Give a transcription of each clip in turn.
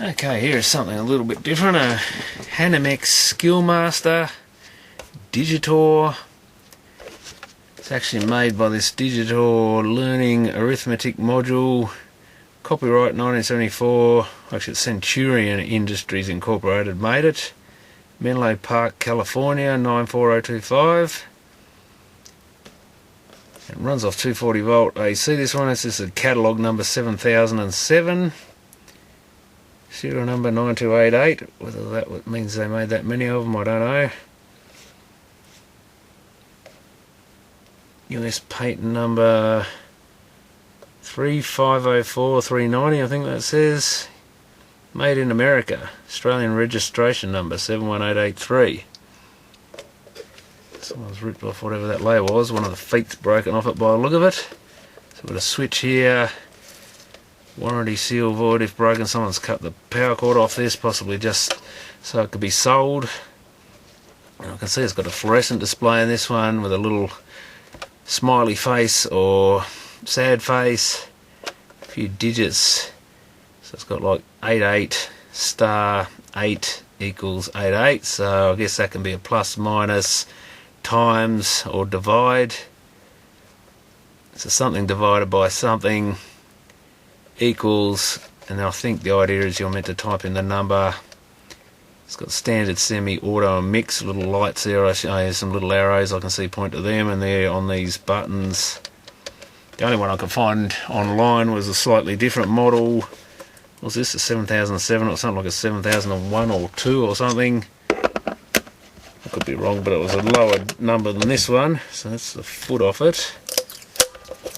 Okay, here's something a little bit different. A Hanimex Skillmaster Digitor. It's actually made by this Digitor Learning Arithmetic Module. Copyright 1974. Actually, Centurion Industries Incorporated made it. Menlo Park, California, 94025. It runs off 240 volt AC. This one is just a catalogue number 7007. Serial number 9288. Whether that means they made that many of them, I don't know. US patent number 3504390, I think that says. Made in America. Australian registration number 71883. Someone's ripped off whatever that label was. One of the feet's broken off it by the look of it. So we've got a switch here. Warranty seal void if broken. Someone's cut the power cord off this, possibly just so it could be sold. And I can see it's got a fluorescent display in this one with a little smiley face or sad face. A few digits. So it's got like 88 star 8 equals 88. So I guess that can be a plus, minus, times or divide. So something divided by something equals, and I think the idea is you're meant to type in the number. It's got standard, semi, auto and mix, little lights there. I have some little arrows I can see point to them, and they're on these buttons. The only one I could find online was a slightly different model. Was this a 7007 or something like a 7001 or 2 or something? I could be wrong, but it was a lower number than this one. So that's the foot off it.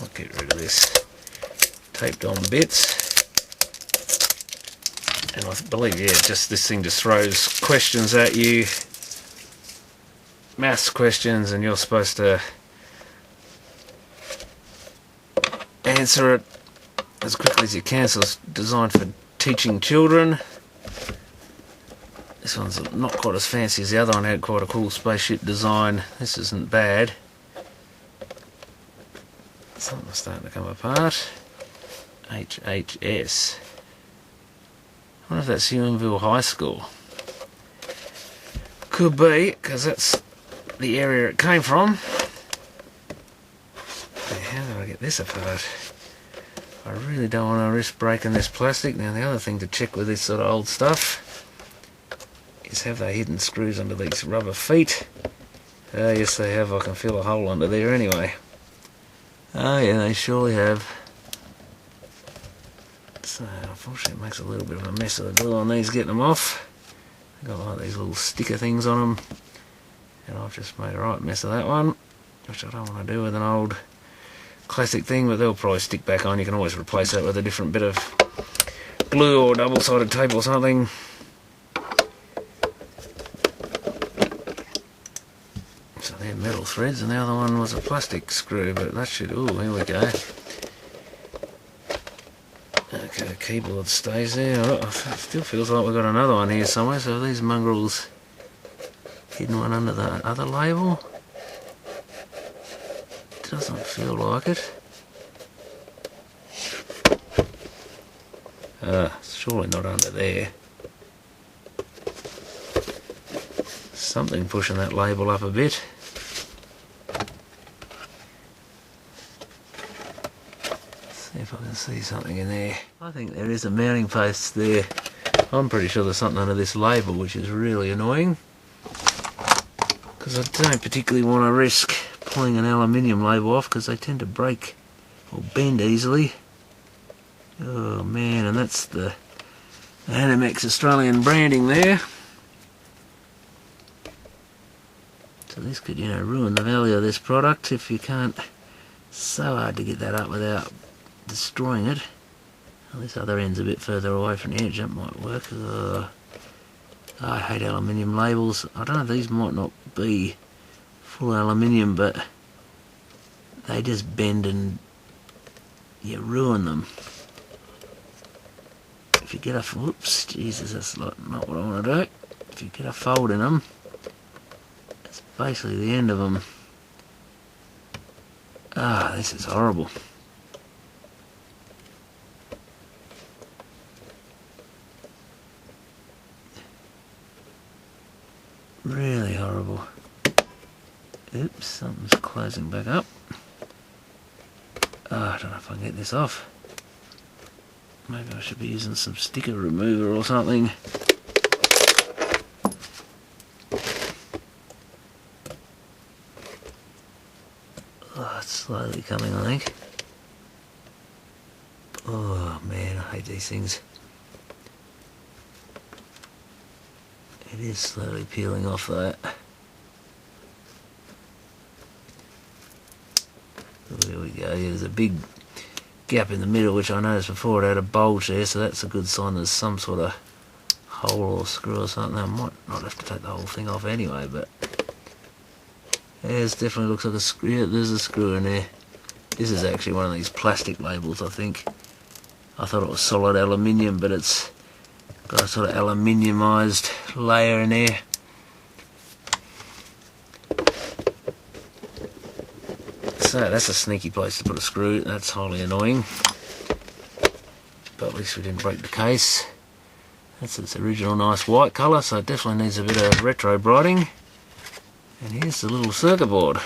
I'll get rid of this taped on bits. And I believe, yeah, just this thing just throws questions at you. Maths questions, and you're supposed to answer it as quickly as you can. So it's designed for teaching children. This one's not quite as fancy as the other one. Had quite a cool spaceship design. This isn't bad. Something's starting to come apart. HHS. I wonder if that's Huonville High School. Could be, because that's the area it came from. How do I get this apart? I really don't want to risk breaking this plastic. Now the other thing to check with this sort of old stuff is, have they hidden screws under these rubber feet? Yes they have. I can feel a hole under there anyway. Oh yeah, they surely have. So unfortunately it makes a little bit of a mess of the glue on these getting them off. They've got like these little sticker things on them, and I've just made a right mess of that one, which I don't want to do with an old classic thing, but they'll probably stick back on. You can always replace that with a different bit of glue or double-sided tape or something. So they're metal threads, and the other one was a plastic screw, but that should, ooh, here we go. Okay, the keyboard stays there. Oh, it still feels like we've got another one here somewhere, so are these mongrels hidden one under the other label? Doesn't feel like it. Surely not under there. Something pushing that label up a bit. See if I can see something in there. I think there is a mounting post there. I'm pretty sure there's something under this label, which is really annoying, because I don't particularly want to risk pulling an aluminium label off, because they tend to break or bend easily. Oh man, and that's the Hanimex Australian branding there. So this could, you know, ruin the value of this product if you can't. So hard to get that up without destroying it. Well, this other end's a bit further away from the edge, that might work. I hate aluminium labels. I don't know, these might not be full aluminium, but they just bend and you ruin them. If you get a, whoops, Jesus, that's not what I want to do. If you get a fold in them, it's basically the end of them. Ah, this is horrible. Really horrible. Oops, something's closing back up. Oh, I don't know if I can get this off. Maybe I should be using some sticker remover or something. Oh, it's slowly coming, I think. Oh man, I hate these things. It is slowly peeling off that. There we go. Yeah, there's a big gap in the middle, which I noticed before it had a bulge there, so that's a good sign there's some sort of hole or screw or something. I might not have to take the whole thing off anyway, but yeah, it definitely looks like a screw. Yeah, there's a screw in there. This is actually one of these plastic labels, I think. I thought it was solid aluminium, but it's got a sort of aluminiumized layer in there. So that's a sneaky place to put a screw. That's highly annoying. But at least we didn't break the case. That's its original nice white colour, so it definitely needs a bit of retro brighting. And here's the little circuit board.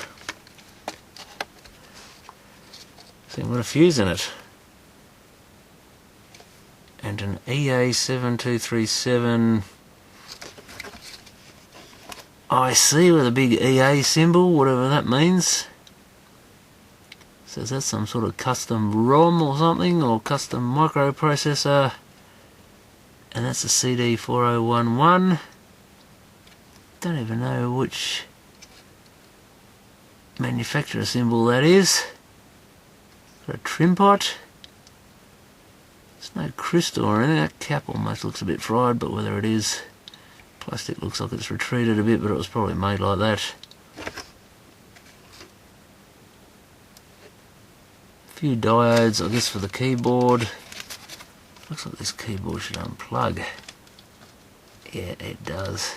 See, we've got a fuse in it. And an EA7237 IC with a big EA symbol, whatever that means. So is that some sort of custom ROM or something, or custom microprocessor? And that's a CD4011. Don't even know which manufacturer symbol that is. Got a trim pot. There's no crystal or anything. That cap almost looks a bit fried, but whether it is, plastic looks like it's retreated a bit, but it was probably made like that. A few diodes, I guess, for the keyboard. Looks like this keyboard should unplug. Yeah, it does.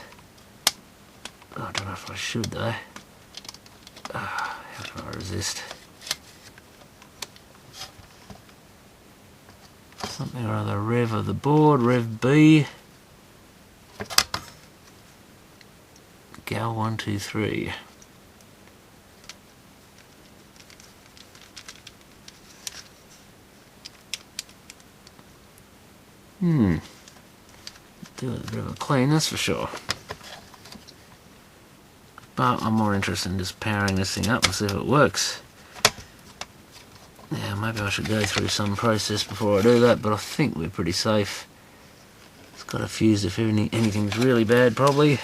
Oh, I don't know if I should though. How can I resist? Something or other, rev of the board, rev B. Gal 123. Do a bit of a clean, that's for sure. But I'm more interested in just powering this thing up and see if it works. Yeah, maybe I should go through some process before I do that, but I think we're pretty safe. It's got a fuse if anything's really bad, probably.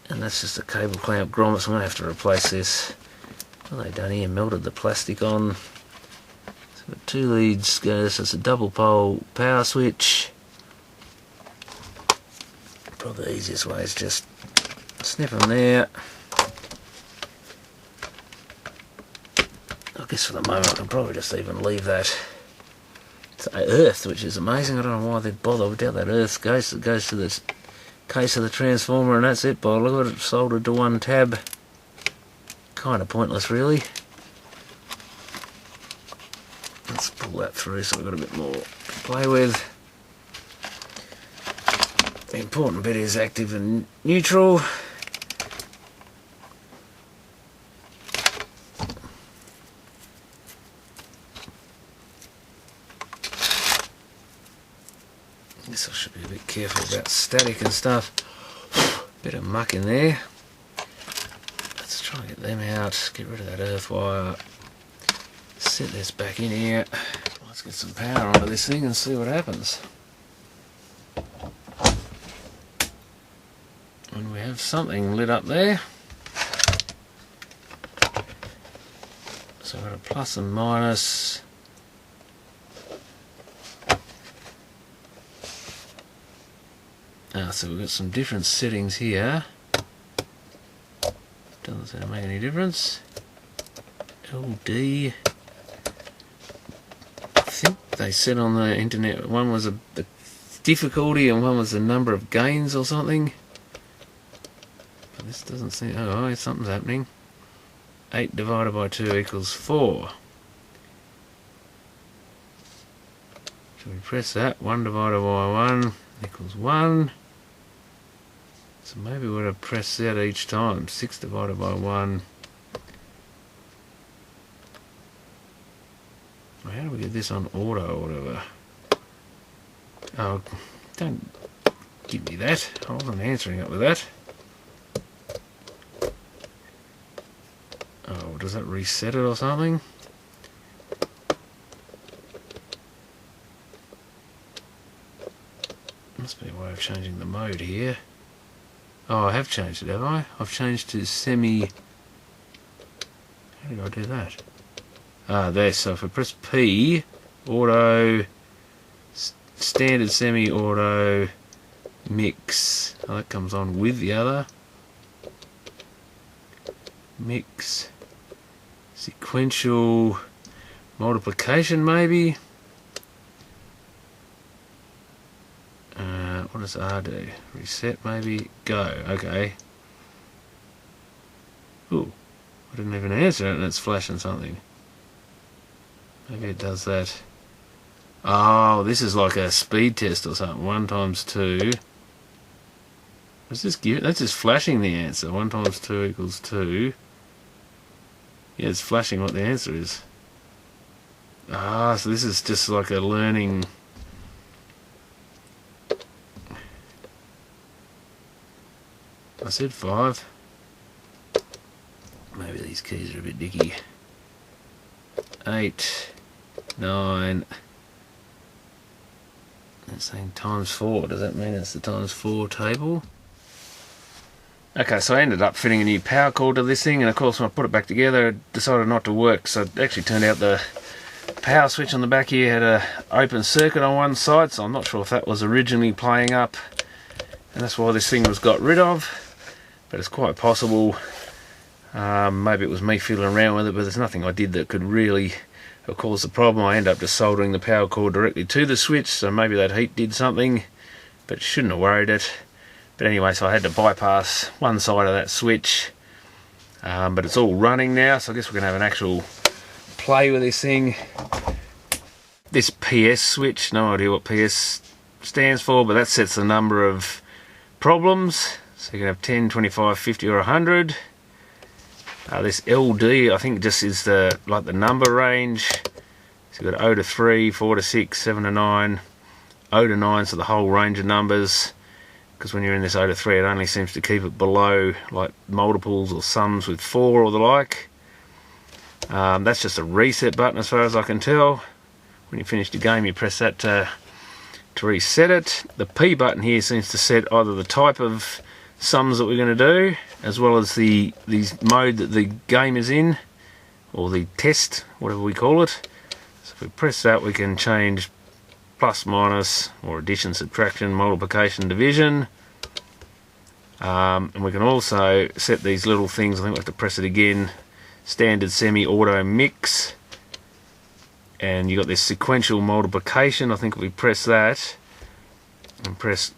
And that's just a cable clamp grommet, so I'm going to have to replace this. What have they done here? Melted the plastic on. So got two leads, so it's a double pole power switch. Probably the easiest way is just snip them there. I guess for the moment I can probably just even leave that. It's earth, which is amazing. I don't know why they'd bother. I doubt that earth goes. It goes to the case of the transformer and that's it. By the look of it, it's soldered to one tab. Kind of pointless, really. Let's pull that through so we've got a bit more to play with. The important bit is active and neutral. I guess I should be a bit careful about static and stuff. Bit of muck in there. Let's try and get them out, get rid of that earth wire. Set this back in here. Let's get some power onto this thing and see what happens. And we have something lit up there. So we've got a plus and minus. So we've got some different settings here. Doesn't seem to make any difference. LD. I think they said on the internet one was the difficulty and one was the number of gains or something. But this doesn't seem. Oh, something's happening. 8 divided by 2 equals 4. Should we press that? 1 divided by 1 equals 1. So maybe we would have pressed that each time. 6 divided by 1. How do we get this on auto or whatever? Oh, don't give me that. I wasn't answering up with that. Oh, does that reset it or something? Must be a way of changing the mode here. Oh, I have changed it, have I? I've changed to semi... How did I do that? Ah, there. So if I press P, auto, standard semi-auto, mix. Oh, that comes on with the other. Mix. Sequential multiplication, maybe? What does R do? Reset, maybe? Go. Okay. Ooh. I didn't even answer it and it's flashing something. Maybe it does that. Oh, this is like a speed test or something. 1 times 2. What's this give? That's just flashing the answer. 1 times 2 equals 2. Yeah, it's flashing what the answer is. Ah, so this is just like a learning... I said 5. Maybe these keys are a bit dicky. 8, 9. It's saying times 4. Does that mean it's the times 4 table? Okay, so I ended up fitting a new power cord to this thing, and of course when I put it back together it decided not to work. So it actually turned out the power switch on the back here had a open circuit on one side, so I'm not sure if that was originally playing up and that's why this thing was got rid of. But it's quite possible. Maybe it was me fiddling around with it, but there's nothing I did that could really have caused the problem. I ended up just soldering the power cord directly to the switch, so maybe that heat did something, but it shouldn't have worried it. But anyway, so I had to bypass one side of that switch, but it's all running now, so I guess we're going to have an actual play with this thing. This PS switch, no idea what PS stands for, but that sets the number of problems. So you can have 10, 25, 50 or 100. This LD I think just is the like the number range. So you've got 0 to 3, 4 to 6, 7 to 9, 0 to 9, so the whole range of numbers. Because when you're in this 0 to 3 it only seems to keep it below like multiples or sums with 4 or the like. That's just a reset button as far as I can tell. When you finish the game you press that to reset it. The P button here seems to set either the type of sums that we're going to do, as well as the mode that the game is in, or the test, whatever we call it. So if we press that we can change plus, minus, or addition, subtraction, multiplication, division. And we can also set these little things, I think we have to press it again, standard semi-auto mix. And you got this sequential multiplication. I think if we press that and press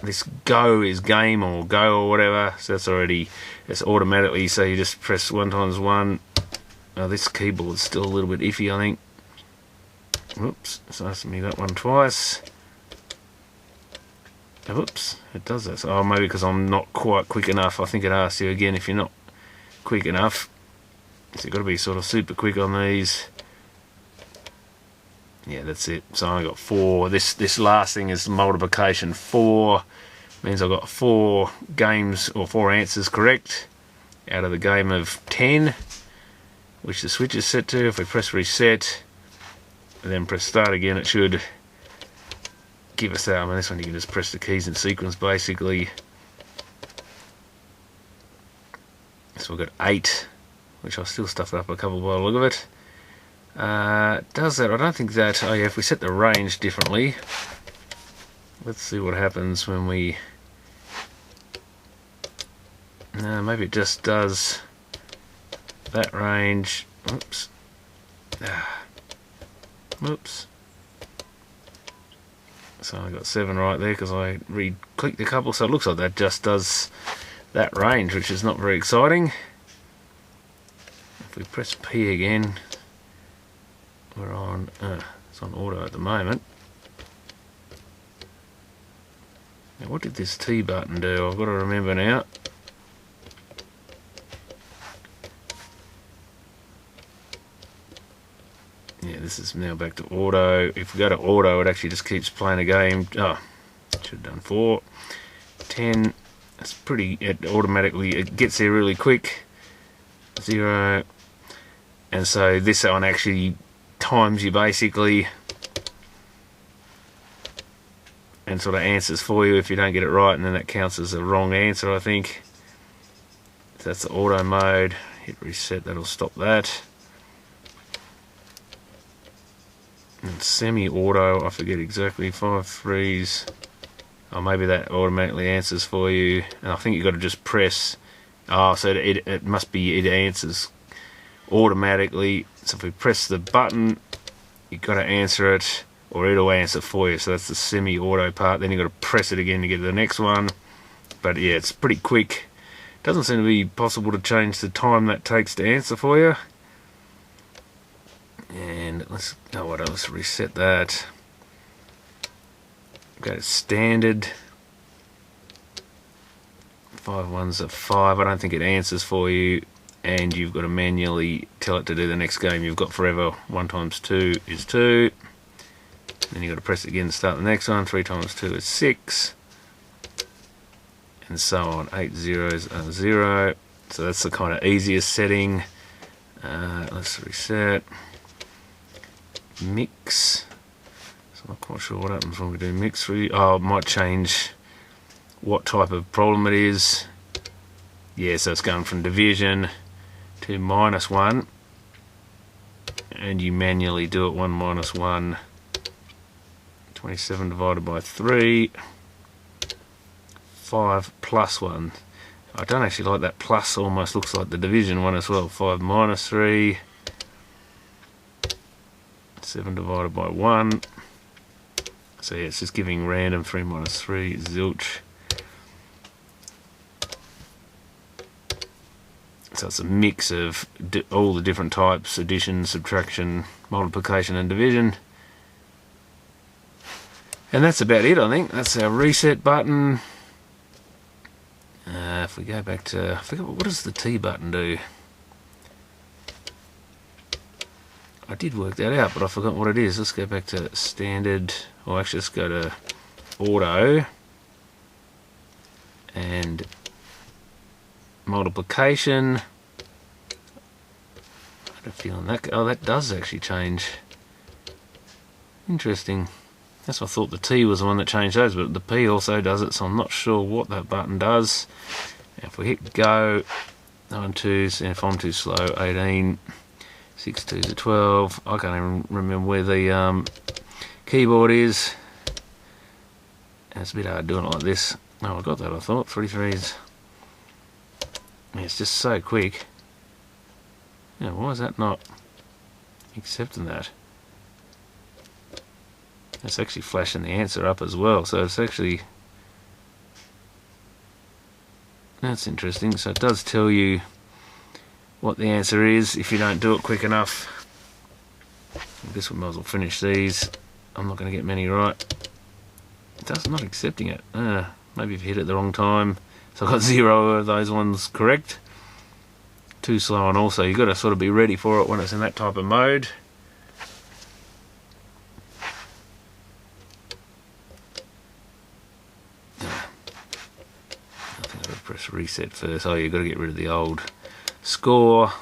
this go is game or go or whatever, so that's already, it's automatically, so you just press 1 times 1. Oh, this keyboard's still a little bit iffy, I think. Oops, it's asking me that one twice. Oops, it does that. Oh, maybe because I'm not quite quick enough. I think it asks you again if you're not quick enough. So you've got to be sort of super quick on these. Yeah, that's it. So I got 4. This last thing is multiplication. 4 means I've got 4 games or 4 answers correct out of the game of 10, which the switch is set to. If we press reset and then press start again, it should give us that. I mean, this one you can just press the keys in sequence basically. So we've got 8, which I'll still stuff it up a couple by the look of it. Does that? I don't think that. Oh yeah, if we set the range differently, let's see what happens when we. Maybe it just does that range. Oops. Oops. So I got 7 right there because I re-clicked a couple. So it looks like that just does that range, which is not very exciting. If we press P again. We're on, it's on auto at the moment. Now what did this T button do? I've got to remember now. Yeah, this is now back to auto. If we go to auto, it actually just keeps playing a game. Oh, should have done 4. 10. It's pretty, it automatically, it gets there really quick. 0. And so this one actually times you basically and sort of answers for you if you don't get it right, and then that counts as a wrong answer, I think. So that's the auto mode. Hit reset, that'll stop that. And semi-auto, I forget exactly, 5 threes. Oh, maybe that automatically answers for you. And I think you've got to just press. Oh, so it must be, it answers automatically. So if we press the button, you've got to answer it, or it'll answer for you. So that's the semi-auto part. Then you've got to press it again to get to the next one. But yeah, it's pretty quick. Doesn't seem to be possible to change the time that takes to answer for you. And let's, oh, what else? Reset that. Go to standard. 5 ones are 5. I don't think it answers for you, and you've got to manually tell it to do the next game. You've got forever. 1 times 2 is 2. Then you've got to press it again to start the next one. 3 times 2 is 6. And so on. 8 zeros are 0. So that's the kind of easiest setting. Let's reset. Mix. So I'm not quite sure what happens when we do mix for you. Oh, it might change what type of problem it is. Yeah, so it's going from division to -1, and you manually do it. 1 minus 1, 27 divided by 3, 5 plus 1. I don't actually like that plus, almost looks like the division one as well. 5 minus 3, 7 divided by 1. So yeah, it's just giving random. 3 minus 3, zilch. So it's a mix of all the different types: addition, subtraction, multiplication and division. And that's about it, I think. That's our reset button. If we go back to, I forget, what does the T button do? I did work that out, but I forgot what it is. Let's go back to standard, or actually let's go to auto and multiplication. I had a feeling that, oh, that does actually change. Interesting. That's what I thought the T was the one that changed those, but the P also does it, so I'm not sure what that button does. If we hit go, 9 2s, and if I'm too slow, 18, 6 2s are 12. I can't even remember where the keyboard is. And it's a bit hard doing it like this. Oh, I got that, I thought. 3 3s. Yeah, it's just so quick. Yeah, why is that not accepting that? It's actually flashing the answer up as well, so it's actually, that's interesting. So it does tell you what the answer is if you don't do it quick enough. I guess we might as well finish these. I'm not going to get many right. It's not accepting it. Maybe if you hit it the wrong time. So I got 0 of those ones correct. Too slow, and also you've got to sort of be ready for it when it's in that type of mode. I think I've got to press reset first. Oh, you've got to get rid of the old score.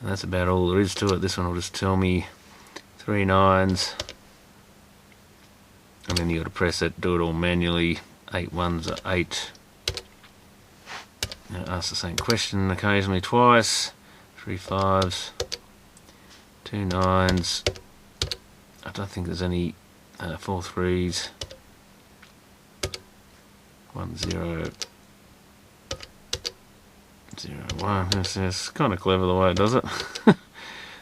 And that's about all there is to it. This one will just tell me 3 9s. And then you've got to press it, do it all manually. 8 1s are 8. Now ask the same question occasionally twice. 3 5s, 2 9s. I don't think there's any 4 3s. 1 0, 0 1. It's kind of clever the way it does it.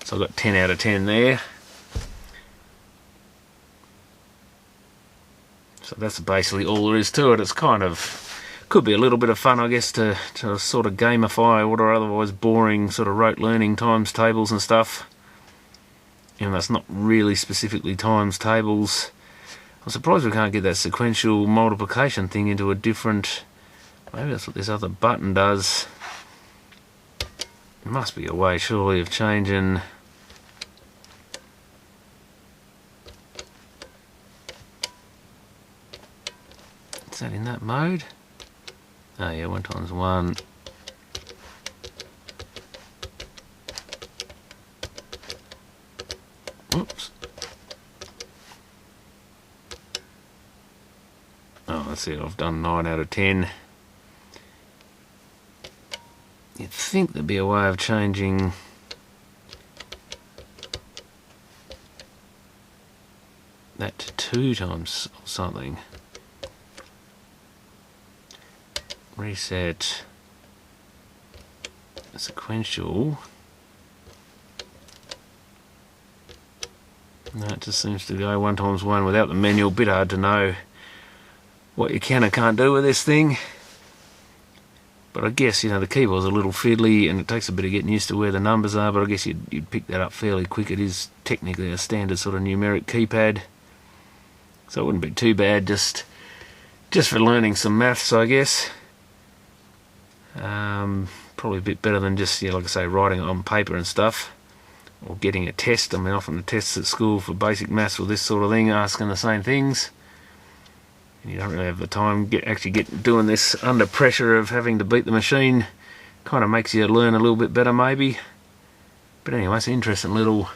So I've got 10 out of 10 there. So that's basically all there is to it. It's kind of, could be a little bit of fun, I guess, to sort of gamify what are otherwise boring sort of rote learning times tables and stuff. And that's not really specifically times tables. I'm surprised we can't get that sequential multiplication thing into a different... Maybe that's what this other button does. There must be a way, surely, of changing... Is that in that mode? Oh yeah, 1 times 1. Oops. Oh, that's it. I've done 9 out of 10. You'd think there'd be a way of changing that to 2 times or something. Reset sequential. No, it just seems to go 1 times 1 without the manual. Bit hard to know what you can and can't do with this thing. But I guess, you know, the keyboard's a little fiddly and it takes a bit of getting used to where the numbers are, but I guess you'd pick that up fairly quick. It is technically a standard sort of numeric keypad, so it wouldn't be too bad just for learning some maths, I guess. Probably a bit better than just, yeah, like I say, writing it on paper and stuff, or getting a test. I mean, often the tests at school for basic maths or this sort of thing asking the same things, and you don't really have the time actually doing this under pressure of having to beat the machine. Kind of makes you learn a little bit better maybe. But anyway, it's an interesting little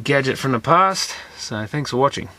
gadget from the past, so thanks for watching.